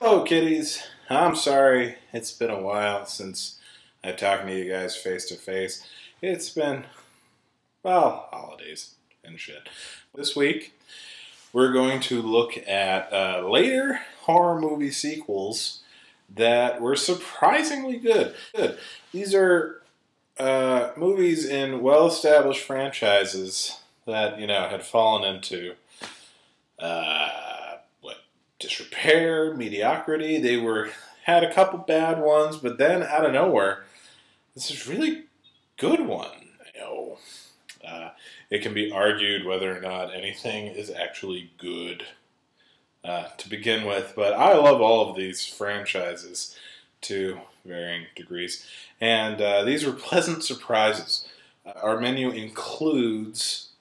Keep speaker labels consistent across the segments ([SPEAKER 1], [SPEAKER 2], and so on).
[SPEAKER 1] Hello, kitties. I'm sorry it's been a while since I've talked to you guys face to face. It's been, well, holidays and shit. This week, we're going to look at later horror movie sequels that were surprisingly good. These are movies in well-established franchises that, had fallen into disrepair, mediocrity. They had a couple bad ones, but then out of nowhere, this is a really good one. It can be argued whether or not anything is actually good to begin with, but I love all of these franchises to varying degrees, and these were pleasant surprises. Our menu includes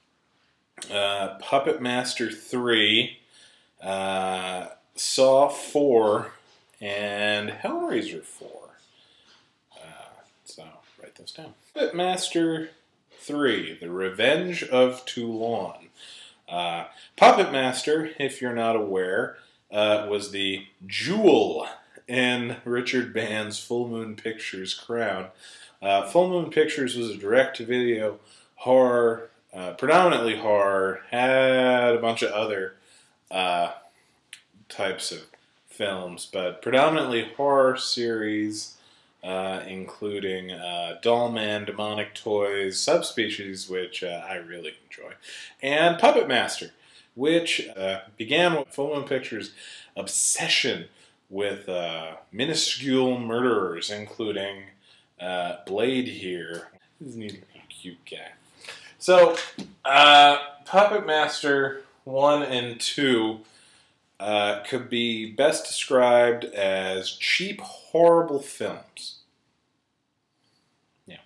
[SPEAKER 1] Puppetmaster 3, Saw 4, and Hellraiser 4. So, write those down. Puppetmaster 3, The Revenge of Toulon. Puppetmaster, if you're not aware, was the jewel in Richard Band's Full Moon Pictures crown. Full Moon Pictures was a direct-to-video horror, predominantly horror, had a bunch of other types of films, but predominantly horror series, including Dollman, Demonic Toys, Subspecies, which I really enjoy, and Puppetmaster, which began with Full Moon Pictures' obsession with minuscule murderers, including Blade here. Isn't he a cute guy? So, Puppetmaster 1 and 2 could be best described as cheap, horrible films. Yeah.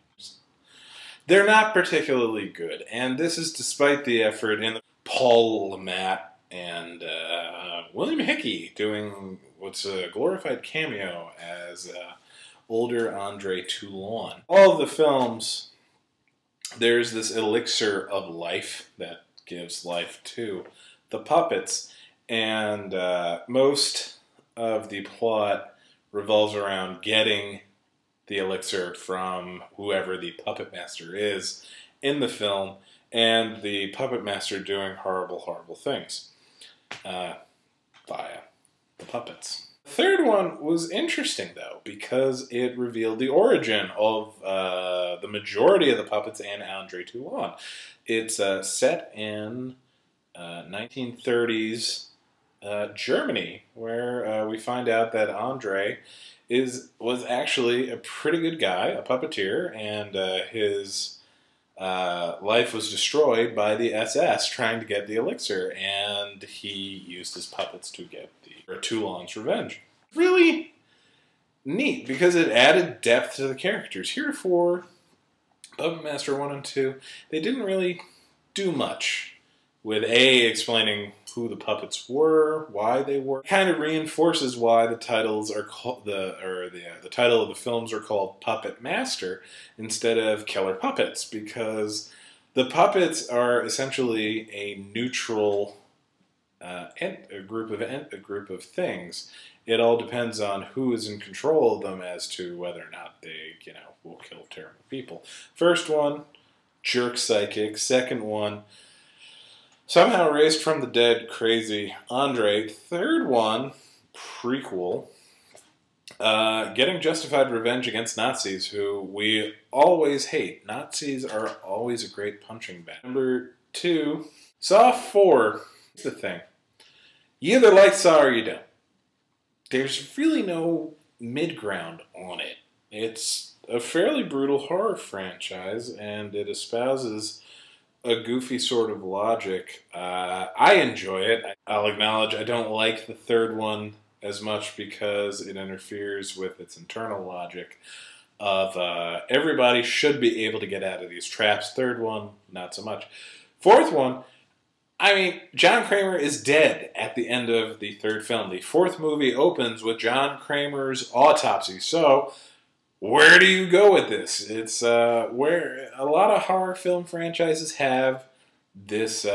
[SPEAKER 1] They're not particularly good, and this is despite the effort in Paul LeMat and William Hickey doing what's a glorified cameo as older Andre Toulon. All of the films, there's this elixir of life that gives life to the puppets, and most of the plot revolves around getting the elixir from whoever the puppet master is in the film, and the puppet master doing horrible, horrible things via the puppets. The third one was interesting, though, because it revealed the origin of the majority of the puppets and Andre Toulon. It's set in 1930s Germany, where we find out that Andre was actually a pretty good guy, a puppeteer, and his life was destroyed by the SS trying to get the elixir, and he used his puppets to get Toulon's revenge. Really neat, because it added depth to the characters. Heretofore, Puppetmaster 1 and 2, they didn't really do much with explaining who the puppets were, why they were. It kind of reinforces why the titles are called the title of the films are called Puppet Master instead of Killer Puppets, because the puppets are essentially a neutral a group of things. It all depends on who is in control of them as to whether or not they, will kill terrible people. First one, jerk psychic. Second one, somehow raised from the dead, crazy Andre. Third one, prequel, getting justified revenge against Nazis, who we always hate. Nazis are always a great punching bag. Number 2, Saw 4. Here's the thing. You either like Saw or you don't. There's really no mid-ground on it. It's a fairly brutal horror franchise, and it espouses a goofy sort of logic. I enjoy it. I'll acknowledge I don't like the third one as much because it interferes with its internal logic of everybody should be able to get out of these traps. Third one, not so much. Fourth one, John Kramer is dead at the end of the third film. The fourth movie opens with John Kramer's autopsy. So, where do you go with this? It's where a lot of horror film franchises have this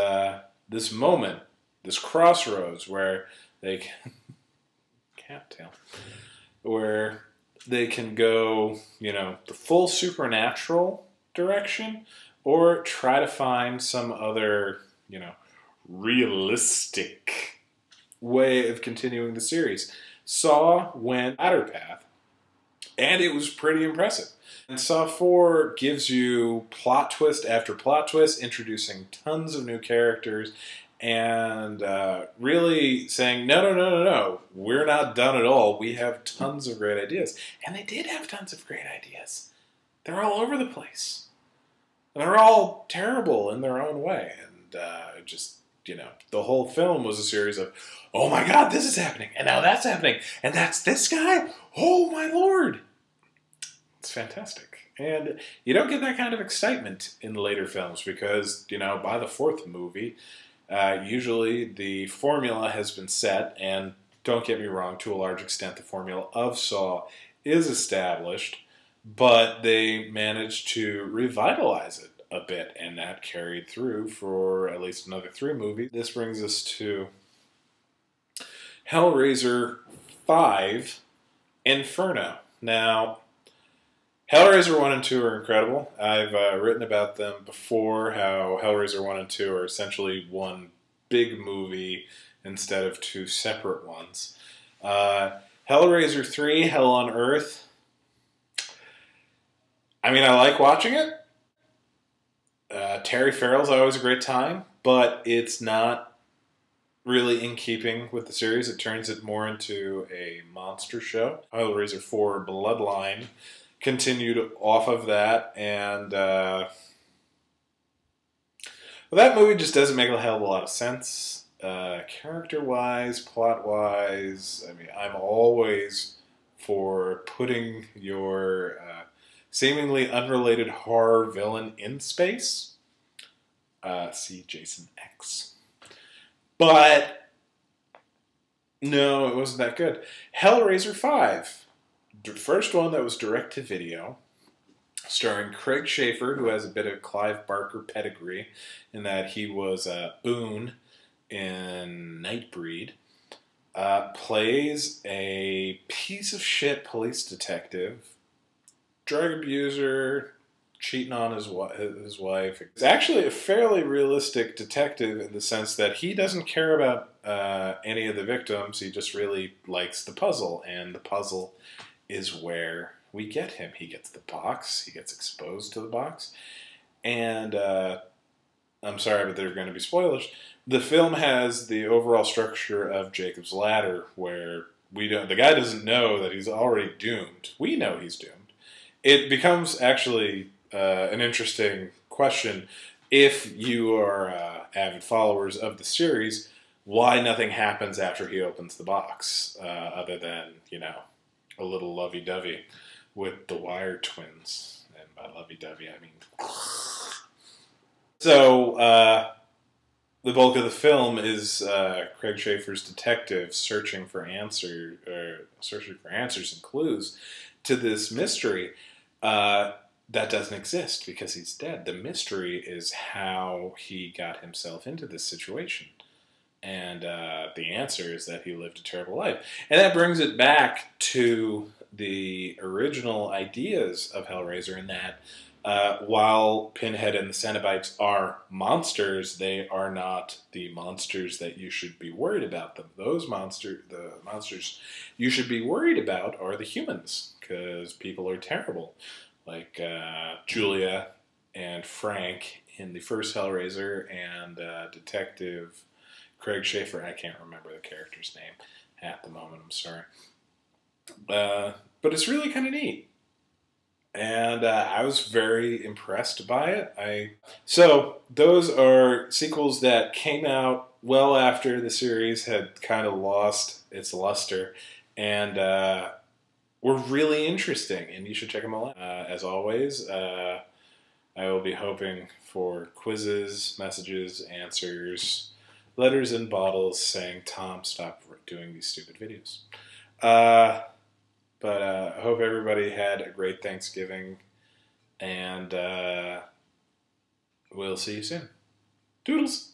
[SPEAKER 1] this moment, this crossroads where they cattail, where they can go, you know, the full supernatural direction, or try to find some other, you know, realistic way of continuing the series. Saw went latter path, and it was pretty impressive. And Saw 4 gives you plot twist after plot twist, introducing tons of new characters, and really saying, no, we're not done at all. We have tons of great ideas. And they did have tons of great ideas. They're all over the place. And they're all terrible in their own way. And just, you know, the whole film was a series of, oh my God, this is happening. And now that's happening. And that's this guy. Oh my Lord. It's fantastic. And you don't get that kind of excitement in later films because, you know, by the fourth movie, usually the formula has been set, and don't get me wrong, to a large extent the formula of Saw is established, but they managed to revitalize it a bit, and that carried through for at least another 3 movies. This brings us to Hellraiser V, Inferno. Now, Hellraiser 1 and 2 are incredible. I've written about them before, how Hellraiser 1 and 2 are essentially one big movie instead of 2 separate ones. Hellraiser 3, Hell on Earth. I mean, I like watching it. Terry Farrell's always a great time, but it's not really in keeping with the series. It turns it more into a monster show. Hellraiser 4, Bloodline continued off of that, and well, that movie just doesn't make a hell of a lot of sense. Character-wise, plot-wise, I mean, I'm always for putting your seemingly unrelated horror villain in space. See Jason X. But no, it wasn't that good. Hellraiser 5. The first one that was direct-to-video, starring Craig Schaefer, who has a bit of Clive Barker pedigree in that he was Boone in Nightbreed, plays a piece of shit police detective, drug abuser, cheating on his wife. He's actually a fairly realistic detective in the sense that he doesn't care about any of the victims. He just really likes the puzzle, and the puzzle is where we get him. He gets the box, he gets exposed to the box, and I'm sorry, but there are going to be spoilers. The film has the overall structure of Jacob's Ladder, where the guy doesn't know that he's already doomed. We know he's doomed. It becomes actually an interesting question if you are avid followers of the series, why nothing happens after he opens the box, other than, you know, a little lovey-dovey with the Wire twins. And by lovey-dovey, I mean... So, the bulk of the film is Craig Schaefer's detective searching for answers and clues to this mystery that doesn't exist because he's dead. The mystery is how he got himself into this situation. And the answer is that he lived a terrible life. And that brings it back to the original ideas of Hellraiser in that while Pinhead and the Cenobites are monsters, they are not the monsters that you should be worried about them. The monsters you should be worried about are the humans, because people are terrible. Like Julia and Frank in the first Hellraiser, and Detective Craig Schaefer. I can't remember the character's name at the moment, I'm sorry. But it's really kind of neat. And I was very impressed by it. So those are sequels that came out well after the series had kind of lost its luster, and were really interesting, and you should check them all out. As always, I will be hoping for quizzes, messages, answers, letters in bottles saying, Tom, stop doing these stupid videos. But I hope everybody had a great Thanksgiving, and we'll see you soon. Toodles!